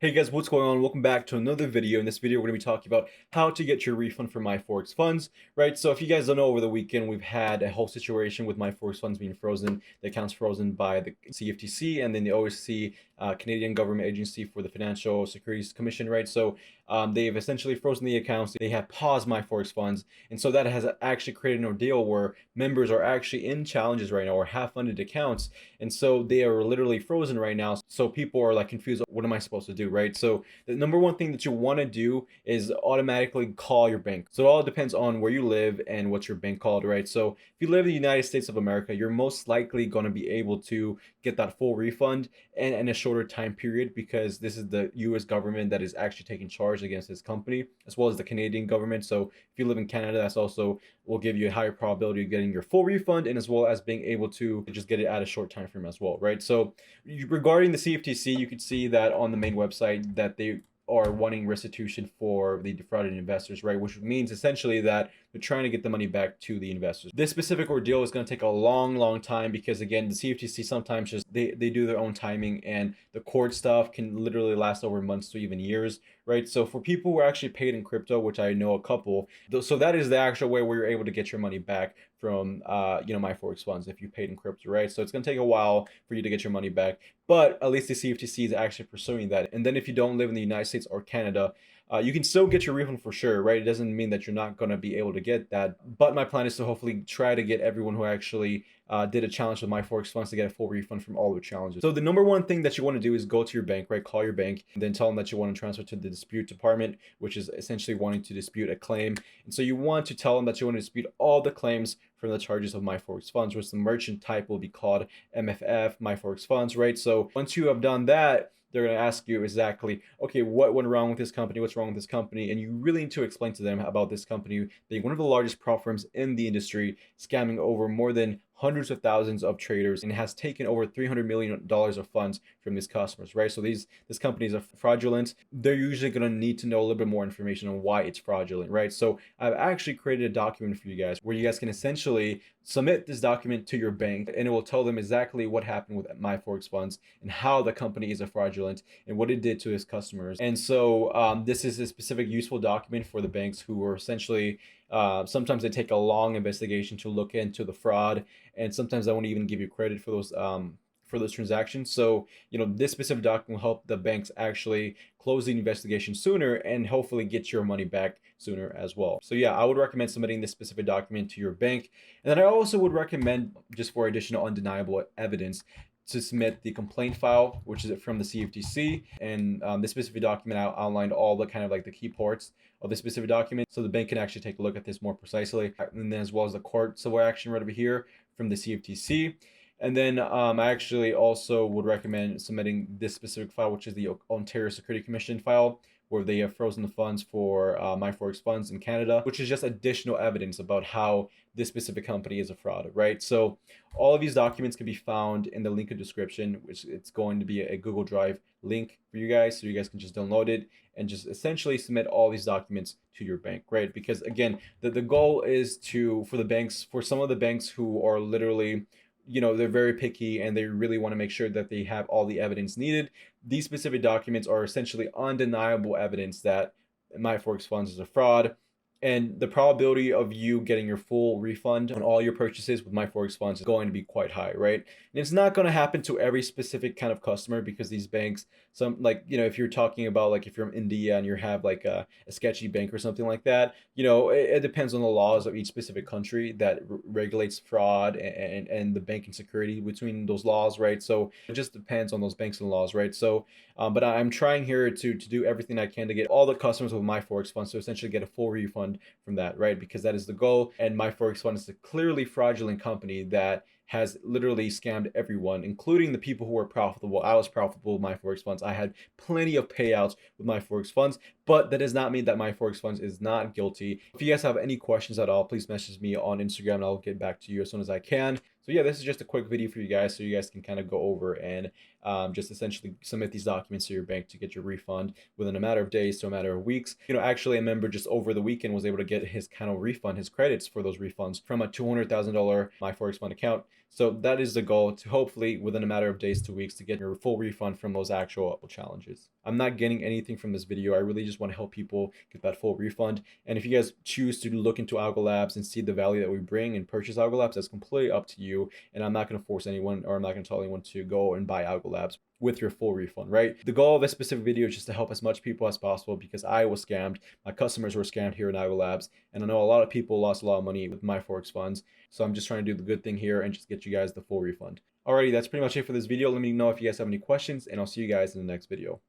Hey guys, what's going on? Welcome back to another video. In this video, we're going to be talking about how to get your refund from MyForexFunds, right? So if you guys don't know, over the weekend, we've had a whole situation with MyForexFunds being frozen. The account's frozen by the CFTC and then the OSC, Canadian Government Agency for the Financial Securities Commission, right? So they've essentially frozen the accounts. They have paused MyForexFunds. And so that has actually created an ordeal where members are actually in challenges right now or have funded accounts. And so they are literally frozen right now. So people are like confused. What am I supposed to do, right? So the number one thing that you want to do is automatically call your bank. So it all depends on where you live and what's your bank called, right? So if you live in the United States of America, you're most likely going to be able to get that full refund and in a shorter time period because this is the US government that is actually taking charge against this company, as well as the Canadian government. So if you live in Canada, that's also will give you a higher probability of getting your full refund and as well as being able to just get it at a short time frame as well, right? So regarding the CFTC, you could see that on the main website that they are wanting restitution for the defrauded investors, right? Which means essentially that they're trying to get the money back to the investors. This specific ordeal is going to take a long time because again, the CFTC sometimes just they do their own timing and the court stuff can literally last over months to even years, right? So for people who are actually paid in crypto, which I know a couple, so that is the actual way where you're able to get your money back from MyForexFunds if you paid in crypto, right? So it's going to take a while for you to get your money back, but at least the CFTC is actually pursuing that. And then if you don't live in the United States or Canada, you can still get your refund for sure, right? It doesn't mean that you're not going to be able to get that. But my plan is to hopefully try to get everyone who actually did a challenge with MyForexFunds to get a full refund from all their challenges. So the number one thing that you want to do is go to your bank, right? Call your bank and then tell them that you want to transfer to the dispute department, which is essentially wanting to dispute a claim. And so you want to tell them that you want to dispute all the claims from the charges of MyForexFunds, which the merchant type will be called MFF, MyForexFunds, right? So once you have done that, they're going to ask you exactly, okay, what went wrong with this company? What's wrong with this company? And you really need to explain to them about this company being one of the largest prop firms in the industry, scamming over more than hundreds of thousands of traders and has taken over $300 million of funds from these customers, right? So these companies are fraudulent. They're usually going to need to know a little bit more information on why it's fraudulent, right? So I've actually created a document for you guys where you guys can essentially submit this document to your bank and it will tell them exactly what happened with MyForexFunds and how the company is a fraudulent and what it did to its customers. And so this is a specific useful document for the banks who are essentially sometimes they take a long investigation to look into the fraud, and sometimes I won't even give you credit for those transactions. So, this specific document will help the banks actually close the investigation sooner and hopefully get your money back sooner as well. So yeah, I would recommend submitting this specific document to your bank. And then I also would recommend, just for additional undeniable evidence, to submit the complaint file, which is from the CFTC. And this specific document outlined all the kind of like the key parts of the specific document, so the bank can actually take a look at this more precisely. And then as well as the court civil action right over here from the CFTC. And then I actually also would recommend submitting this specific file, which is the Ontario Security Commission file, where they have frozen the funds for MyForexFunds in Canada, which is just additional evidence about how this specific company is a fraud, right? So all of these documents can be found in the link in the description, which it's going to be a Google Drive link for you guys, so you guys can just download it and just essentially submit all these documents to your bank, right? Because again, the goal is for some of the banks who are literally, they're very picky and they really want to make sure that they have all the evidence needed. These specific documents are essentially undeniable evidence that MyForexFunds is a fraud. And the probability of you getting your full refund on all your purchases with MyForexFunds is going to be quite high, right? And it's not going to happen to every specific kind of customer because these banks, if you're talking about like if you're in India and you have like a sketchy bank or something like that, it depends on the laws of each specific country that regulates fraud and the banking security between those laws, right? So it just depends on those banks and laws, right? So, but I'm trying here to do everything I can to get all the customers with MyForexFunds to essentially get a full refund from that, right? Because that is the goal. And MyForexFunds is a clearly fraudulent company that has literally scammed everyone, including the people who were profitable. I was profitable with MyForexFunds. I had plenty of payouts with MyForexFunds, but that does not mean that MyForexFunds is not guilty. If you guys have any questions at all, please message me on Instagram and I'll get back to you as soon as I can. So yeah, this is just a quick video for you guys so you guys can kind of go over and just essentially submit these documents to your bank to get your refund within a matter of days to a matter of weeks. Actually a member just over the weekend was able to get his kind of refund, his credits for those refunds from a $200,000 MyForexFund account So that is the goal, to hopefully within a matter of days to weeks to get your full refund from those actual challenges. I'm not getting anything from this video. I really just want to help people get that full refund. And if you guys choose to look into Algo Labs and see the value that we bring and purchase Algo Labs, that's completely up to you. And I'm not going to force anyone, or I'm not going to tell anyone to go and buy Algo Labs with your full refund, right? The goal of this specific video is just to help as much people as possible, because I was scammed. My customers were scammed here in Algo Labs, and I know a lot of people lost a lot of money with MyForexFunds. So I'm just trying to do the good thing here and just get you guys the full refund. Alrighty, that's pretty much it for this video. Let me know if you guys have any questions, and I'll see you guys in the next video.